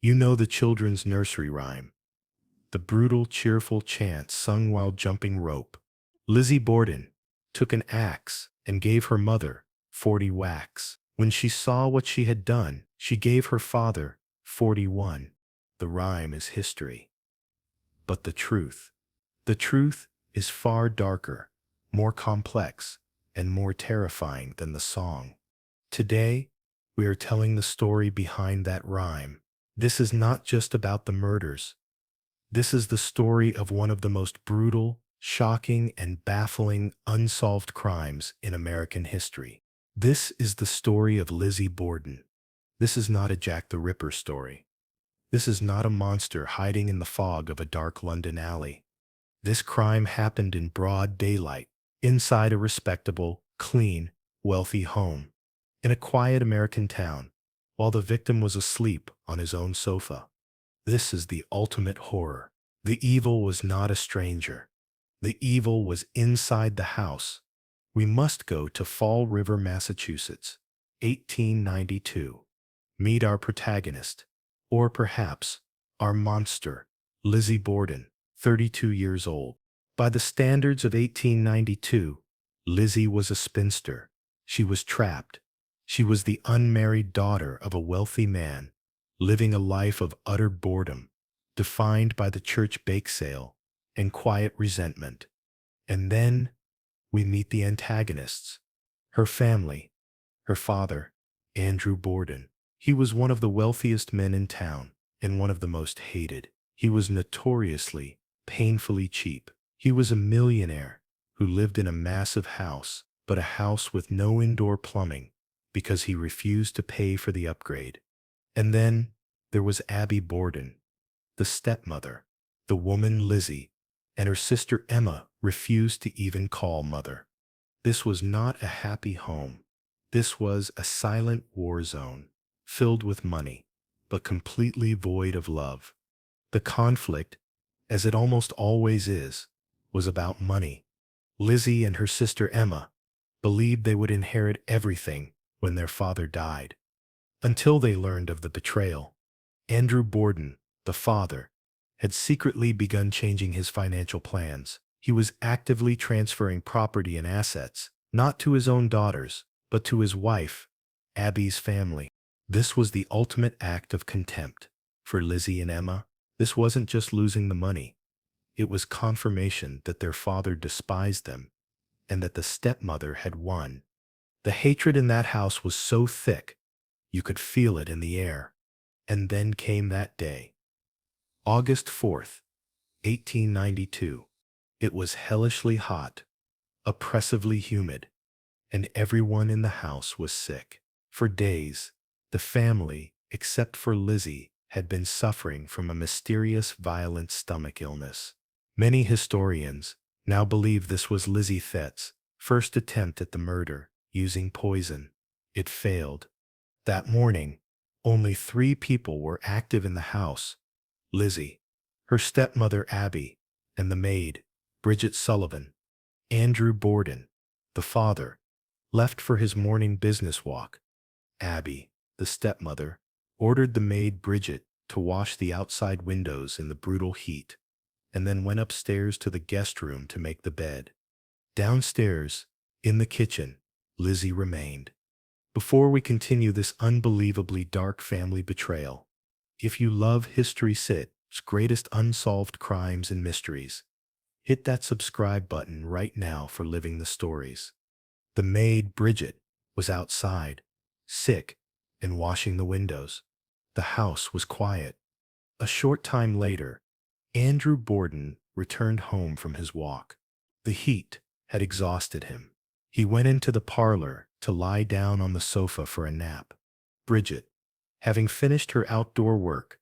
You know the children's nursery rhyme, the brutal, cheerful chant sung while jumping rope. Lizzie Borden took an axe and gave her mother 40 whacks. When she saw what she had done, she gave her father 41. The rhyme is history. But the truth is far darker, more complex, and more terrifying than the song. Today, we are telling the story behind that rhyme. This is not just about the murders. This is the story of one of the most brutal, shocking, and baffling unsolved crimes in American history. This is the story of Lizzie Borden. This is not a Jack the Ripper story. This is not a monster hiding in the fog of a dark London alley. This crime happened in broad daylight, inside a respectable, clean, wealthy home, in a quiet American town, while the victim was asleep on his own sofa. This is the ultimate horror. The evil was not a stranger. The evil was inside the house. We must go to Fall River, Massachusetts, 1892. Meet our protagonist, or perhaps our monster, Lizzie Borden, 32 years old. By the standards of 1892, Lizzie was a spinster. She was trapped. She was the unmarried daughter of a wealthy man, living a life of utter boredom, defined by the church bake sale and quiet resentment. And then we meet the antagonists, her family, her father, Andrew Borden. He was one of the wealthiest men in town and one of the most hated. He was notoriously, painfully cheap. He was a millionaire who lived in a massive house, but a house with no indoor plumbing because he refused to pay for the upgrade. And then there was Abby Borden, the stepmother. The woman Lizzie and her sister Emma refused to even call mother. This was not a happy home. This was a silent war zone, filled with money, but completely void of love. The conflict, as it almost always is, was about money. Lizzie and her sister Emma believed they would inherit everything when their father died, until they learned of the betrayal. Andrew Borden, the father, had secretly begun changing his financial plans. He was actively transferring property and assets, not to his own daughters, but to his wife, Abby's family. This was the ultimate act of contempt. For Lizzie and Emma, this wasn't just losing the money. It was confirmation that their father despised them and that the stepmother had won. The hatred in that house was so thick, you could feel it in the air. And then came that day. August 4th, 1892. It was hellishly hot, oppressively humid, and everyone in the house was sick. For days, the family, except for Lizzie, had been suffering from a mysterious, violent stomach illness. Many historians now believe this was Lizzie Fett's first attempt at the murder, using poison. It failed. That morning, only 3 people were active in the house: Lizzie, her stepmother Abby, and the maid, Bridget Sullivan. Andrew Borden, the father, left for his morning business walk. Abby, the stepmother, ordered the maid Bridget to wash the outside windows in the brutal heat, and then went upstairs to the guest room to make the bed. Downstairs, in the kitchen, Lizzie remained. Before we continue this unbelievably dark family betrayal, if you love History Sit's greatest unsolved crimes and mysteries, hit that subscribe button right now for Living the Stories. The maid, Bridget, was outside, sick, and washing the windows. The house was quiet. A short time later, Andrew Borden returned home from his walk. The heat had exhausted him. He went into the parlor to lie down on the sofa for a nap. Bridget, having finished her outdoor work,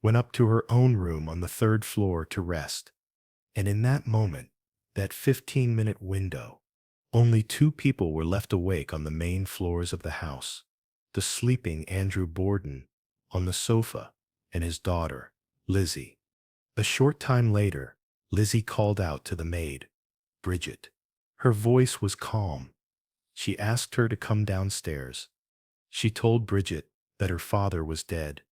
went up to her own room on the 3rd floor to rest. And in that moment, that 15-minute window, only 2 people were left awake on the main floors of the house: the sleeping Andrew Borden on the sofa and his daughter, Lizzie. A short time later, Lizzie called out to the maid, Bridget. Her voice was calm. She asked her to come downstairs. She told Bridget that her father was dead.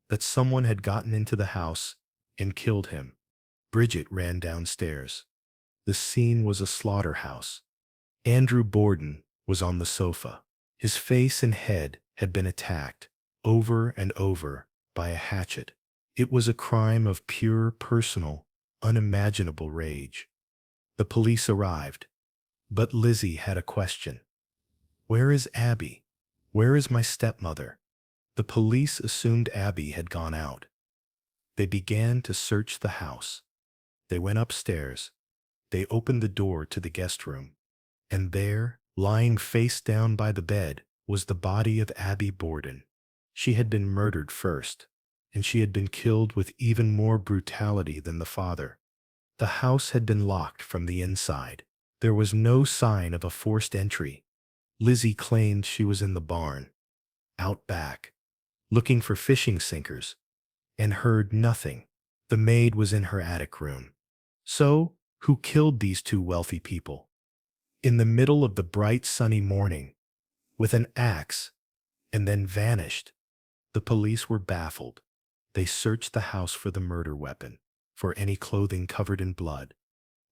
that someone had gotten into the house and killed him. Bridget ran downstairs. The scene was a slaughterhouse. Andrew Borden was on the sofa. His face and head had been attacked over and over by a hatchet. It was a crime of pure personal, unimaginable rage. The police arrived, but Lizzie had a question. Where is Abby? Where is my stepmother? The police assumed Abby had gone out. They began to search the house. They went upstairs. They opened the door to the guest room. And there, lying face down by the bed, was the body of Abby Borden. She had been murdered first, and she had been killed with even more brutality than the father. The house had been locked from the inside. There was no sign of a forced entry. Lizzie claimed she was in the barn, out back, looking for fishing sinkers, and heard nothing. The maid was in her attic room. So, who killed these two wealthy people? In the middle of the bright sunny morning, with an axe, and then vanished. The police were baffled. They searched the house for the murder weapon, for any clothing covered in blood,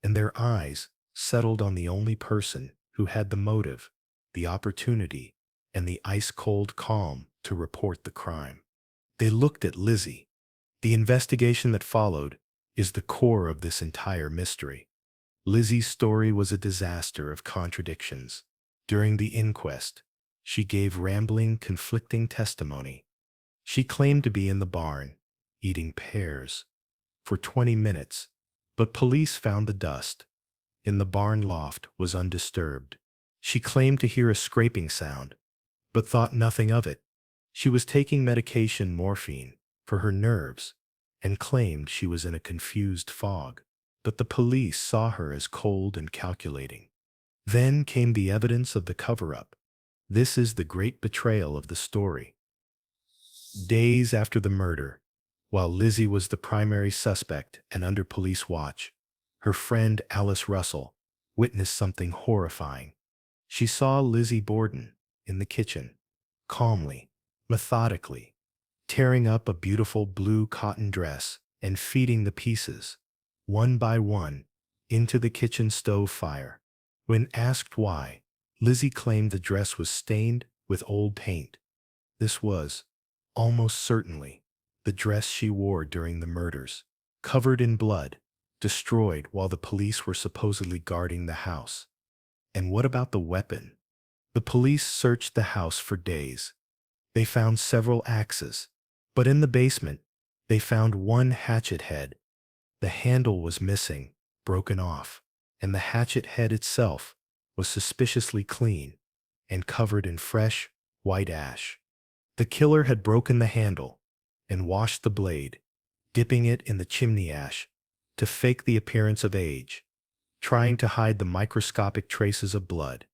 and their eyes settled on the only person who had the motive, the opportunity, and the ice-cold calm to report the crime. They looked at Lizzie. The investigation that followed is the core of this entire mystery. Lizzie's story was a disaster of contradictions. During the inquest, she gave rambling, conflicting testimony. She claimed to be in the barn, eating pears, for 20 minutes, but police found the dust. In the barn loft was undisturbed. She claimed to hear a scraping sound, but thought nothing of it. She was taking medication morphine for her nerves and claimed she was in a confused fog, but the police saw her as cold and calculating. Then came the evidence of the cover-up. This is the great betrayal of the story. Days after the murder, while Lizzie was the primary suspect and under police watch, her friend Alice Russell witnessed something horrifying. She saw Lizzie Borden in the kitchen, calmly, methodically, tearing up a beautiful blue cotton dress and feeding the pieces, one by one, into the kitchen stove fire. When asked why, Lizzie claimed the dress was stained with old paint. This was, almost certainly, the dress she wore during the murders, covered in blood, destroyed while the police were supposedly guarding the house. And what about the weapon? The police searched the house for days. They found several axes, but in the basement, they found one hatchet head. The handle was missing, broken off, and the hatchet head itself was suspiciously clean and covered in fresh, white ash. The killer had broken the handle and washed the blade, dipping it in the chimney ash to fake the appearance of age, trying to hide the microscopic traces of blood.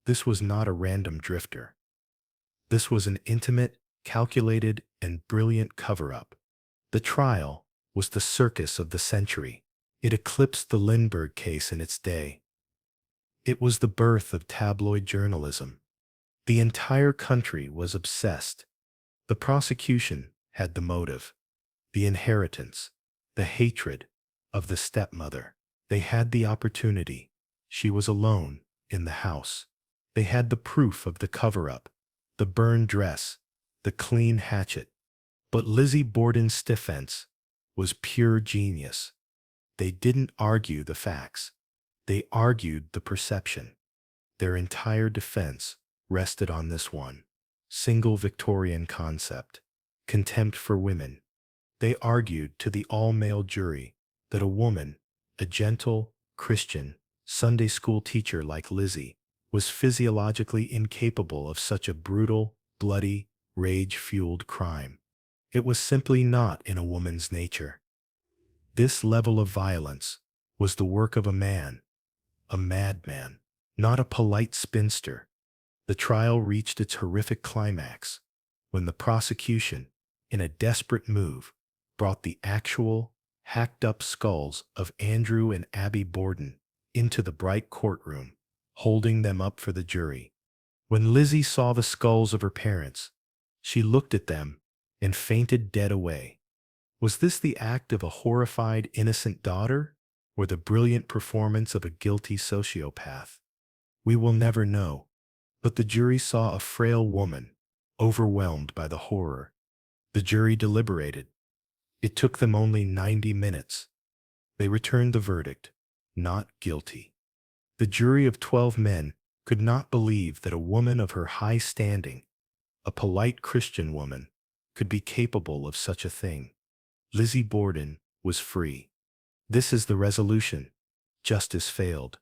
This was not a random drifter. This was an intimate, calculated, and brilliant cover-up. The trial was the circus of the century. It eclipsed the Lindbergh case in its day. It was the birth of tabloid journalism. The entire country was obsessed. The prosecution had the motive, the inheritance, the hatred of the stepmother. They had the opportunity. She was alone in the house. They had the proof of the cover-up, the burned dress, the clean hatchet. But Lizzie Borden's defense was pure genius. They didn't argue the facts. They argued the perception. Their entire defense rested on this one single Victorian concept: contempt for women. They argued to the all-male jury that a woman, a gentle, Christian, Sunday school teacher like Lizzie, was physiologically incapable of such a brutal, bloody, rage-fueled crime. It was simply not in a woman's nature. This level of violence was the work of a madman, not a polite spinster. The trial reached its horrific climax when the prosecution, in a desperate move, brought the actual, hacked-up skulls of Andrew and Abby Borden into the bright courtroom, holding them up for the jury. When Lizzie saw the skulls of her parents, she looked at them and fainted dead away. Was this the act of a horrified, innocent daughter, or the brilliant performance of a guilty sociopath? We will never know, but the jury saw a frail woman, overwhelmed by the horror. The jury deliberated. It took them only 90 minutes. They returned the verdict, not guilty. The jury of 12 men could not believe that a woman of her high standing, a polite Christian woman, could be capable of such a thing. Lizzie Borden was free. This is the resolution. Justice failed.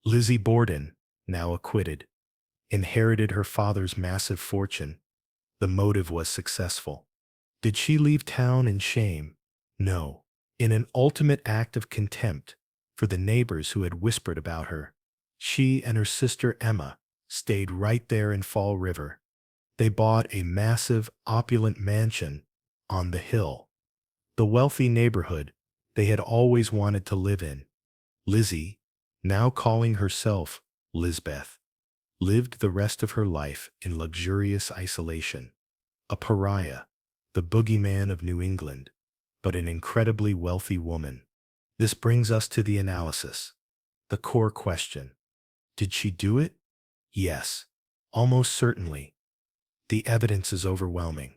Lizzie Borden, now acquitted, inherited her father's massive fortune. The motive was successful. Did she leave town in shame? No. In an ultimate act of contempt for the neighbors who had whispered about her, she and her sister Emma stayed right there in Fall River. They bought a massive, opulent mansion on the hill, the wealthy neighborhood they had always wanted to live in. Lizzie, now calling herself Lizbeth, lived the rest of her life in luxurious isolation. A pariah, the boogeyman of New England, but an incredibly wealthy woman. This brings us to the analysis. The core question. Did she do it? Yes, almost certainly. The evidence is overwhelming.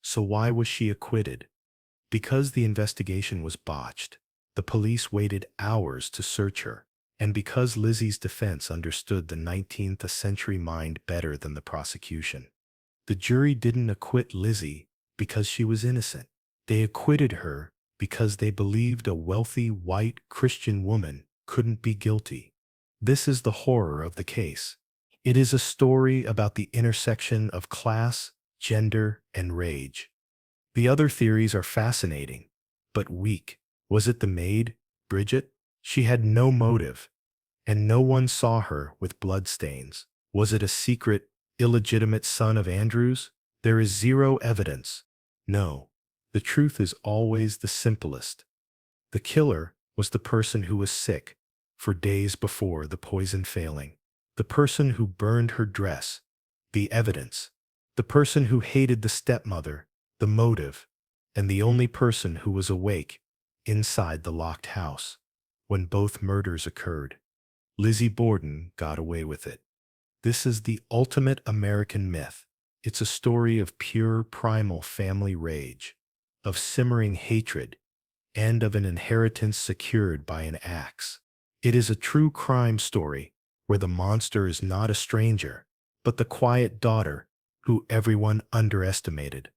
So why was she acquitted? Because the investigation was botched, the police waited hours to search her, and because Lizzie's defense understood the 19th century mind better than the prosecution. The jury didn't acquit Lizzie because she was innocent. They acquitted her because they believed a wealthy white Christian woman couldn't be guilty. This is the horror of the case. It is a story about the intersection of class, gender, and rage. The other theories are fascinating, but weak. Was it the maid, Bridget? She had no motive, and no one saw her with bloodstains. Was it a secret, illegitimate son of Andrews? There is zero evidence. No, the truth is always the simplest. The killer was the person who was sick for days before the poison failing. The person who burned her dress, the evidence. The person who hated the stepmother, the motive, and the only person who was awake inside the locked house when both murders occurred. Lizzie Borden got away with it. This is the ultimate American myth. It's a story of pure primal family rage, of simmering hatred, and of an inheritance secured by an axe. It is a true crime story where the monster is not a stranger, but the quiet daughter who everyone underestimated.